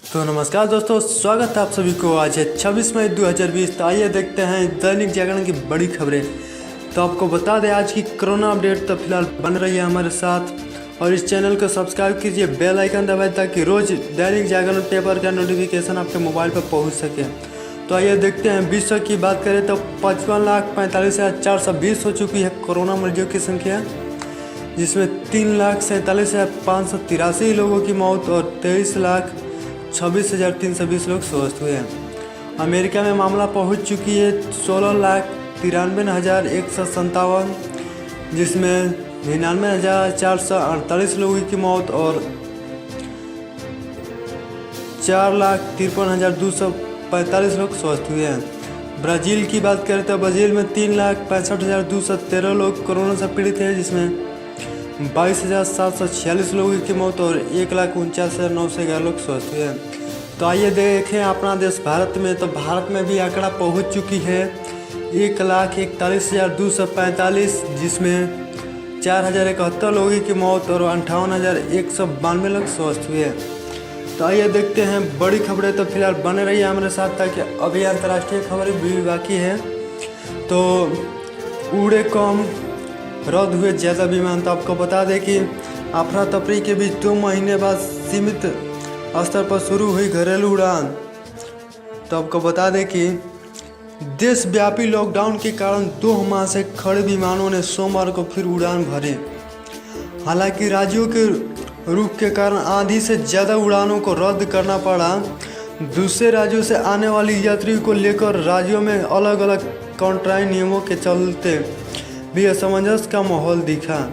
तो नमस्कार दोस्तों, स्वागत है आप सभी को। आज है 26 मई 2020। तो आइए देखते हैं दैनिक जागरण की बड़ी खबरें। तो आपको बता दें आज की कोरोना अपडेट तो फिलहाल बन रही है हमारे साथ। और इस चैनल को सब्सक्राइब कीजिए, बेल आइकन दबाएं ताकि रोज़ दैनिक जागरण पेपर का नोटिफिकेशन आपके मोबाइल पर पहुँच सके। तो आइए देखते हैं। विश्व की बात करें तो 55,45,420 हो चुकी है कोरोना मरीजों की संख्या, जिसमें 3,47,583 लोगों की मौत और 23,26,320 लोग स्वस्थ हुए हैं। अमेरिका में मामला पहुंच चुकी है 16,93,157, जिसमें 99,448 लोगों की मौत और 4,53,245 लोग स्वस्थ हुए हैं। ब्राज़ील की बात करें तो ब्राज़ील में 3,65,213 लोग कोरोना से पीड़ित हैं, जिसमें 22,746 लोगों की मौत और 1,49,911 लोग स्वस्थ हुए हैं। तो आइए देखें अपना देश भारत में। तो भारत में भी आंकड़ा पहुंच चुकी है 1,41,245, जिसमें 4,071 लोगों की मौत और 58,192 लोग स्वस्थ हुए हैं। तो आइए देखते हैं बड़ी खबरें। तो फिलहाल बने रहिए हमारे साथ, ताकि अभी अंतर्राष्ट्रीय खबरें भी बाकी है। तो उड़े कम, रद्द हुए ज़्यादा विमान। तो आपको बता दें कि अफरा तफरी के बीच 2 महीने बाद सीमित स्तर पर शुरू हुई घरेलू उड़ान। तो आपको बता दें कि देशव्यापी लॉकडाउन के कारण 2 माह से खड़े विमानों ने सोमवार को फिर उड़ान भरे। हालांकि राज्यों के रुख के कारण आधी से ज़्यादा उड़ानों को रद्द करना पड़ा। दूसरे राज्यों से आने वाली यात्रियों को लेकर राज्यों में अलग अलग कॉन्ट्राई नियमों के चलते भी असमंजस का माहौल दिखा।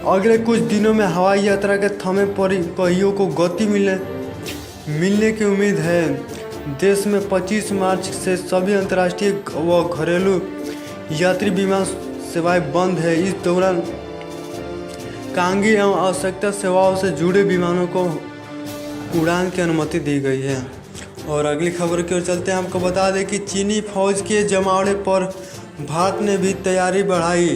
अगले कुछ दिनों में हवाई यात्रा के थमे पहियों को गति मिलने की उम्मीद है। देश में 25 मार्च से सभी अंतर्राष्ट्रीय व घरेलू यात्री विमान सेवाएं बंद है। इस दौरान खानगी एवं आवश्यकता सेवाओं से जुड़े विमानों को उड़ान की अनुमति दी गई है। और अगली खबर की ओर चलते हैं। आपको बता दें कि चीनी फौज के जमावड़े पर भारत ने भी तैयारी बढ़ाई।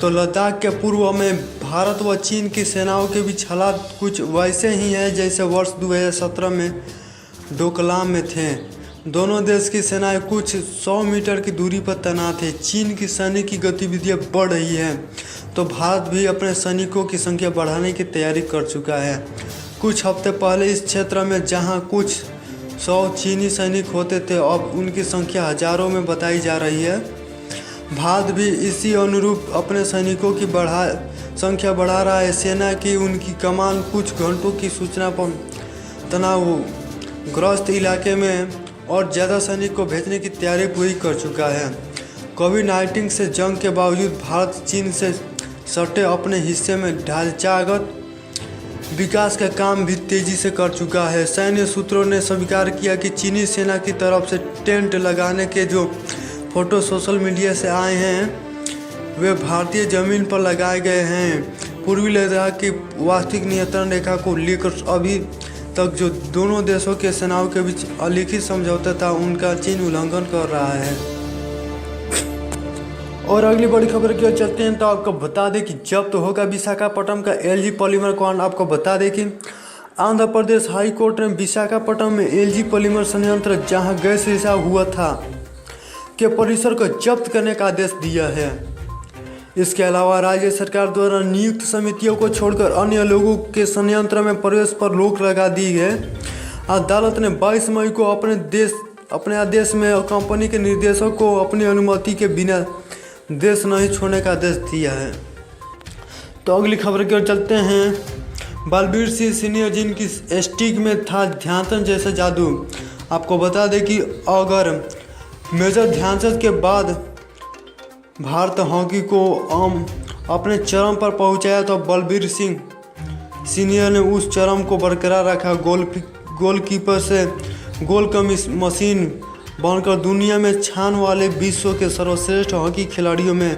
तो लद्दाख के पूर्व में भारत व चीन की सेनाओं के बीच हालात कुछ वैसे ही हैं जैसे वर्ष 2017 में डोकलाम में थे। दोनों देश की सेनाएं कुछ 100 मीटर की दूरी पर तैनात है। चीन की सैनिक की गतिविधियां बढ़ रही हैं, तो भारत भी अपने सैनिकों की संख्या बढ़ाने की तैयारी कर चुका है। कुछ हफ्ते पहले इस क्षेत्र में जहां कुछ 100 चीनी सैनिक होते थे, अब उनकी संख्या हजारों में बताई जा रही है। भारत भी इसी अनुरूप अपने सैनिकों की संख्या बढ़ा रहा है। सेना की उनकी कमान कुछ घंटों की सूचना पर तनावग्रस्त इलाके में और ज़्यादा सैनिक को भेजने की तैयारी पूरी कर चुका है। कोविड-19 से जंग के बावजूद भारत चीन से सटे अपने हिस्से में ढांचागत विकास का काम भी तेजी से कर चुका है। सैन्य सूत्रों ने स्वीकार किया कि चीनी सेना की तरफ से टेंट लगाने के जो फोटो सोशल मीडिया से आए हैं, वे भारतीय जमीन पर लगाए गए हैं। पूर्वी लद्दाख की वास्तविक नियंत्रण रेखा को लेकर अभी तक जो दोनों देशों के सेनाओं के बीच अलिखित समझौता था, उनका चीन उल्लंघन कर रहा है। और अगली बड़ी खबर की ओर चलते हैं। तो आपको बता दें कि जब्त होगा विशाखापट्टनम का एलजी पॉलीमर प्लांट। आपको बता दें कि आंध्र प्रदेश हाई कोर्ट ने विशाखापट्टनम में एलजी पॉलीमर संयंत्र, जहां गैस रिसाव हुआ था, के परिसर को जब्त करने का आदेश दिया है। इसके अलावा राज्य सरकार द्वारा नियुक्त समितियों को छोड़कर अन्य लोगों के संयंत्र में प्रवेश पर रोक लगा दी है। अदालत ने 22 मई को अपने आदेश में कंपनी के निर्देशक को अपनी अनुमति के बिना देश नहीं छोड़ने का आदेश दिया है। तो अगली खबर की ओर चलते हैं। बलबीर सिंह सीनियर, जिनकी स्टिक में था ध्यानचंद जैसा जादू। आपको बता दें कि अगर मेजर ध्यानचंद के बाद भारत हॉकी को अपने चरम पर पहुंचाया, तो बलबीर सिंह सीनियर ने उस चरम को बरकरार रखा। गोलकीपर से गोल का मशीन बनकर दुनिया में छान वाले विश्व के सर्वश्रेष्ठ हॉकी खिलाड़ियों में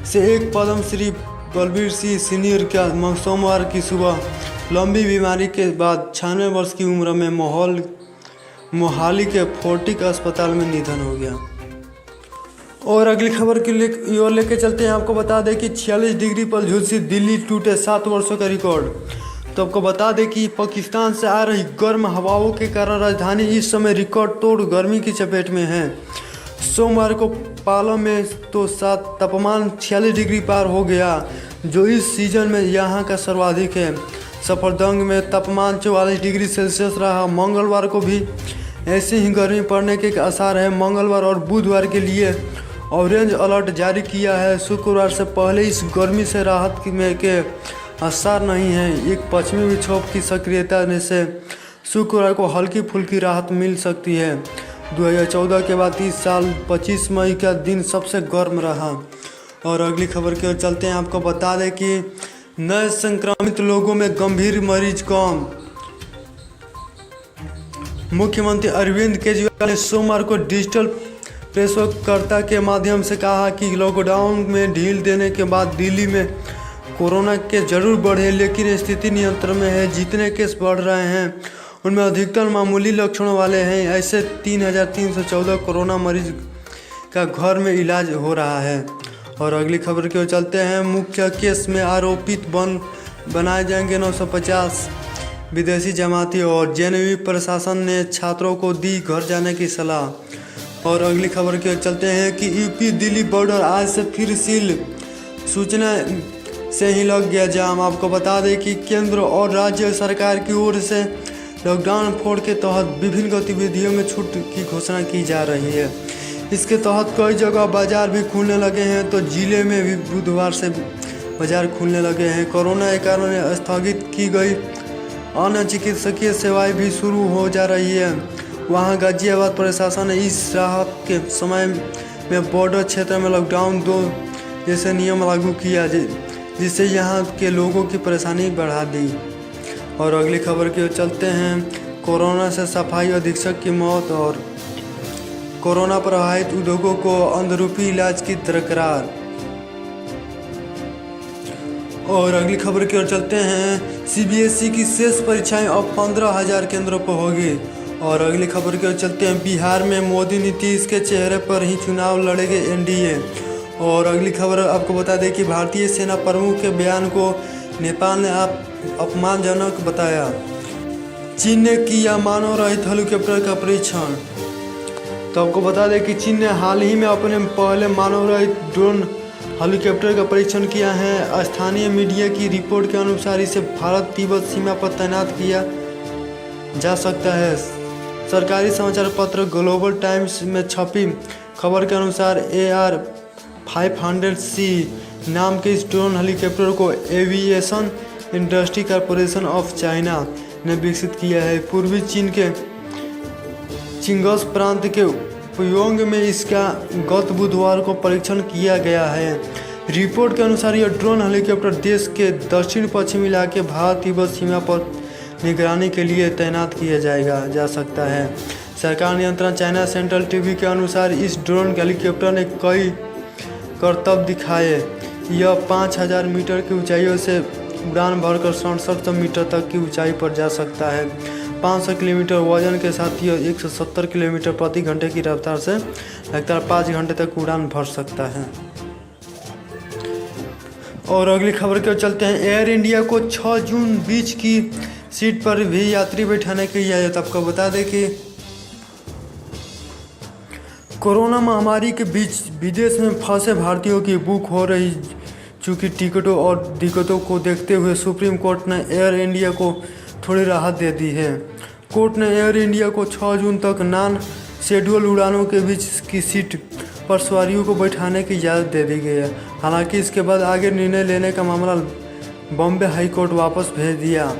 से एक पद्मश्री बलबीर सिंह सीनियर का सोमवार की सुबह लंबी बीमारी के बाद 96 वर्ष की उम्र में मोहाली के फोर्टिक अस्पताल में निधन हो गया। और अगली खबर की ओर लेके चलते हैं। आपको बता दें कि 46 डिग्री पर झुलसी दिल्ली, टूटे 7 वर्षों का रिकॉर्ड। तो आपको बता दें कि पाकिस्तान से आ रही गर्म हवाओं के कारण राजधानी इस समय रिकॉर्ड तोड़ गर्मी की चपेट में है। सोमवार को पालम में तो तापमान 46 डिग्री पार हो गया, जो इस सीजन में यहाँ का सर्वाधिक है। सफरदंग में तापमान 44 डिग्री सेल्सियस रहा। मंगलवार को भी ऐसे ही गर्मी पड़ने के आसार है। मंगलवार और बुधवार के लिए ऑरेंज अलर्ट जारी किया है। शुक्रवार से पहले इस गर्मी से राहत के आसार नहीं है। एक पश्चिमी विक्षोभ की सक्रियता से शुक्रवार को हल्की फुल्की राहत मिल सकती है। 2014 के बाद इस साल 25 मई का दिन सबसे गर्म रहा। और अगली खबर की ओर चलते हैं। आपको बता दें कि नए संक्रमित लोगों में गंभीर मरीज कम। मुख्यमंत्री अरविंद केजरीवाल ने सोमवार को डिजिटल प्रेस वार्ता के माध्यम से कहा कि लॉकडाउन में ढील देने के बाद दिल्ली में कोरोना के जरूर बढ़े, लेकिन स्थिति नियंत्रण में है। जितने केस बढ़ रहे हैं उनमें अधिकतर मामूली लक्षणों वाले हैं। ऐसे 3,314 कोरोना मरीज का घर में इलाज हो रहा है। और अगली खबर की ओर चलते हैं। मुख्य केस में आरोपित बनाए जाएंगे 950 विदेशी जमाती। और जेएनयू प्रशासन ने छात्रों को दी घर जाने की सलाह। और अगली खबर की ओर चलते हैं कि यूपी दिल्ली बॉर्डर आज से फिर सील, सूचना से ही लग गया जाम। आपको बता दें कि केंद्र और राज्य सरकार की ओर से लॉकडाउन फोड़ के तहत विभिन्न गतिविधियों में छूट की घोषणा की जा रही है। इसके तहत कई जगह बाजार भी खुलने लगे हैं, तो जिले में भी बुधवार से बाजार खुलने लगे हैं। कोरोना के कारण स्थगित की गई अन्य चिकित्सकीय सेवाएं भी शुरू हो जा रही है। वहां गाजियाबाद प्रशासन ने इस राहत के समय में बॉर्डर क्षेत्र में लॉकडाउन 2 जैसे नियम लागू किया, जिससे यहां के लोगों की परेशानी बढ़ा दी। और अगली खबर की ओर चलते हैं। कोरोना से सफाई अधीक्षक की मौत। और कोरोना प्रभावित उद्योगों को अंदरूपी इलाज की दरकार। और अगली खबर की ओर चलते हैं। सीबीएसई की शेष परीक्षाएं अब 15,000 केंद्रों पर होगी। और अगली खबर की ओर चलते हैं। बिहार में मोदी नीतीश के चेहरे पर ही चुनाव लड़ेंगे एनडीए। और अगली खबर आपको बता दें कि भारतीय सेना प्रमुख के बयान को नेपाल ने अपमानजनक बताया। चीन ने किया मानव रहित हेलीकॉप्टर का परीक्षण। तो आपको बता दें कि चीन ने हाल ही में अपने पहले मानव रहित ड्रोन हेलीकॉप्टर का परीक्षण किया है। स्थानीय मीडिया की रिपोर्ट के अनुसार इसे भारत तिब्बत सीमा पर तैनात किया जा सकता है। सरकारी समाचार पत्र ग्लोबल टाइम्स में छपी खबर के अनुसार AR-500C नाम के इस ड्रोन हेलीकॉप्टर को aviation industry corporation of China ने विकसित किया है। पूर्वी चीन के चिंगस प्रांत के प्योंग में इसका गत बुधवार को परीक्षण किया गया है। रिपोर्ट के अनुसार यह ड्रोन हेलीकॉप्टर देश के दक्षिण पश्चिमी इलाके भारत तिब्बत सीमा पर निगरानी के लिए तैनात किया जा सकता है। सरकार नियंत्रण चाइना सेंट्रल टीवी के अनुसार इस ड्रोन हेलीकॉप्टर ने कई करतब दिखाए। यह 5,000 मीटर की ऊंचाइयों से उड़ान भरकर 67 मीटर तक की ऊंचाई पर जा सकता है। 500 किलोमीटर वजन के साथ यह 170 किलोमीटर प्रति घंटे की रफ्तार से लगातार 5 घंटे तक उड़ान भर सकता है। और अगली खबर की ओर चलते हैं। एयर इंडिया को 6 जून बीच की सीट पर भी यात्री बैठाने की इजाज़त। आपको बता दें कि कोरोना महामारी के बीच विदेश में फंसे भारतीयों की बुक हो रही चूँकि टिकटों और दिक्कतों को देखते हुए सुप्रीम कोर्ट ने एयर इंडिया को थोड़ी राहत दे दी है। कोर्ट ने एयर इंडिया को 6 जून तक नॉन शेड्यूल उड़ानों के बीच की सीट पर सवारियों को बैठाने की इजाज़त दे दी गई है। हालांकि इसके बाद आगे निर्णय लेने का मामला बॉम्बे हाई कोर्ट वापस भेज दिया।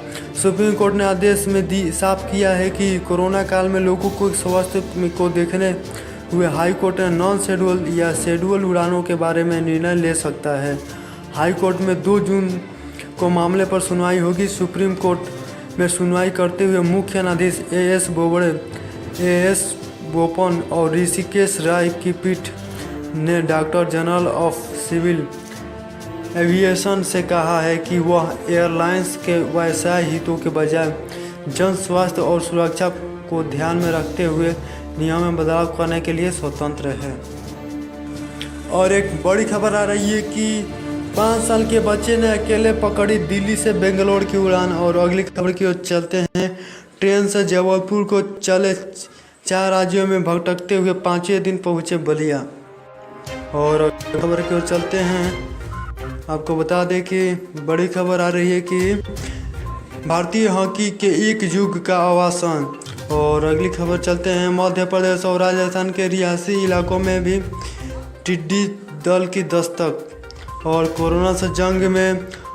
सुप्रीम कोर्ट ने आदेश में साफ किया है कि कोरोना काल में लोगों को स्वास्थ्य को देखने हुए हाई कोर्ट ने नॉन शेड्यूल या शेड्यूल उड़ानों के बारे में निर्णय ले सकता है। हाई कोर्ट में 2 जून को मामले पर सुनवाई होगी। सुप्रीम कोर्ट में सुनवाई करते हुए मुख्य न्यायाधीश एएस बोबड़े, एएस बोपन और ऋषिकेश राय की पीठ ने director general of civil aviation से कहा है कि वह एयरलाइंस के व्यवसाय हितों के बजाय जन स्वास्थ्य और सुरक्षा को ध्यान में रखते हुए नियम में बदलाव करने के लिए स्वतंत्र है। और एक बड़ी खबर आ रही है कि 5 साल के बच्चे ने अकेले पकड़ी दिल्ली से बेंगलोर की उड़ान। और अगली खबर की ओर चलते हैं। ट्रेन से जबलपुर को चले 4 राज्यों में भटकते हुए 5वें दिन पहुंचे बलिया। और अगली खबर की ओर चलते हैं। आपको बता दें कि बड़ी खबर आ रही है कि भारतीय हॉकी के एक युग का अवसान। और अगली खबर चलते हैं। मध्य प्रदेश और राजस्थान के रिहायशी इलाकों में भी टिड्डी दल की दस्तक। और कोरोना से जंग में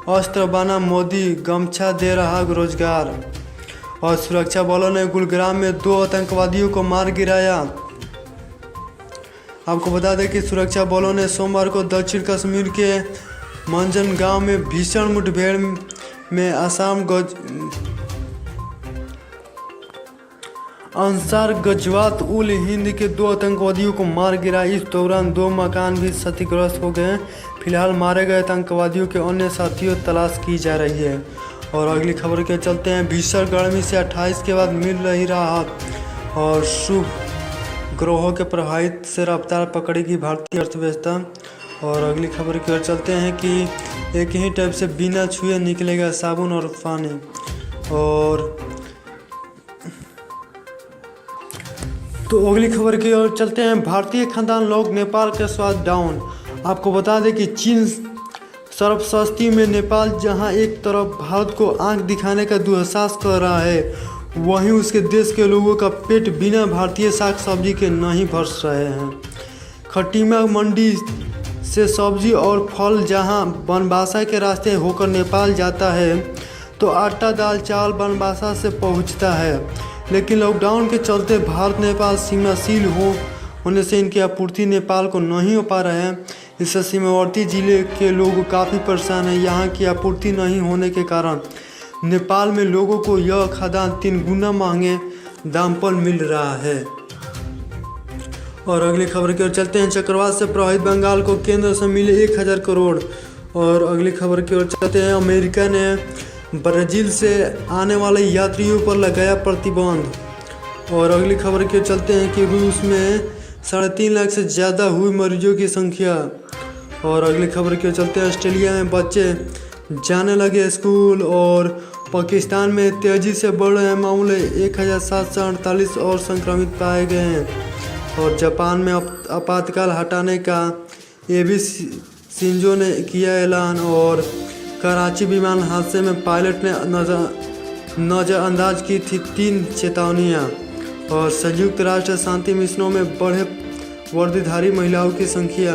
अस्त्र बना मोदी, गमछा दे रहा रोजगार। और सुरक्षा बलों ने गुरुग्राम में 2 आतंकवादियों को मार गिराया। आपको बता दें कि सुरक्षा बलों ने सोमवार को दक्षिण कश्मीर के मंजन गांव में भीषण मुठभेड़ में अंसार गजवात उल हिंद के 2 आतंकवादियों को मार गिरा। इस दौरान 2 मकान भी क्षतिग्रस्त हो गए। फिलहाल मारे गए आतंकवादियों के अन्य साथियों तलाश की जा रही है। और अगली खबर के चलते हैं। भीषण गर्मी से 28 के बाद मिल रही राहत। और शुभ ग्रहों के प्रभावित से रफ्तार पकड़ेगी भारतीय अर्थव्यवस्था। और अगली खबर की ओर चलते हैं कि एक ही टाइप से बिना छुए निकलेगा साबुन और पानी। और तो अगली खबर की ओर चलते हैं। भारतीय खानदान लोग नेपाल के स्वाद डाउन। आपको बता दें कि चीन सर्वशक्ति में नेपाल जहां एक तरफ भारत को आंख दिखाने का दुस्साहस कर रहा है, वहीं उसके देश के लोगों का पेट बिना भारतीय साग सब्जी के नहीं भर रहे हैं। खटीमा मंडी से सब्जी और फल जहां बनबासा के रास्ते होकर नेपाल जाता है, तो आटा दाल चावल बनबासा से पहुंचता है। लेकिन लॉकडाउन के चलते भारत नेपाल सीमा सील होने से इनकी आपूर्ति नेपाल को नहीं हो पा रहे हैं। इससे सीमावर्ती जिले के लोग काफ़ी परेशान हैं। यहाँ की आपूर्ति नहीं होने के कारण नेपाल में लोगों को यह खाद्यान्न 3 गुना महंगे दाम पर मिल रहा है। और अगली खबर की ओर चलते हैं। चक्रवात से प्रभावित बंगाल को केंद्र से मिले 1000 करोड़। और अगली खबर की ओर चलते हैं। अमेरिका ने ब्राज़ील से आने वाले यात्रियों पर लगाया प्रतिबंध। और अगली खबर की ओर चलते हैं कि रूस में 3.5 लाख से ज़्यादा हुई मरीजों की संख्या। और अगली खबर की ओर चलते हैं। ऑस्ट्रेलिया में बच्चे जाने लगे स्कूल। और पाकिस्तान में तेज़ी से बढ़ रहे मामले, 1748 और संक्रमित पाए गए हैं। और जापान में आपातकाल हटाने का एबी शिंजो ने किया ऐलान। और कराची विमान हादसे में पायलट ने नज़रअंदाज की थी 3 चेतावनियाँ। और संयुक्त राष्ट्र शांति मिशनों में बढ़े वर्दीधारी महिलाओं की संख्या।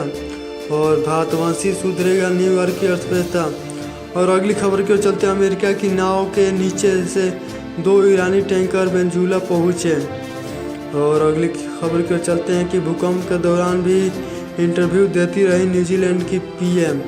और भारतवंशी सुधरेगा न्यूयॉर्क की अर्थव्यवस्था। और अगली खबर की ओर चलते हैं। अमेरिका की नाव के नीचे से 2 ईरानी टैंकर वेनेजुएला पहुँचे। और अगली खबर की ओर चलते हैं कि भूकंप के दौरान भी इंटरव्यू देती रही न्यूजीलैंड की पीएम।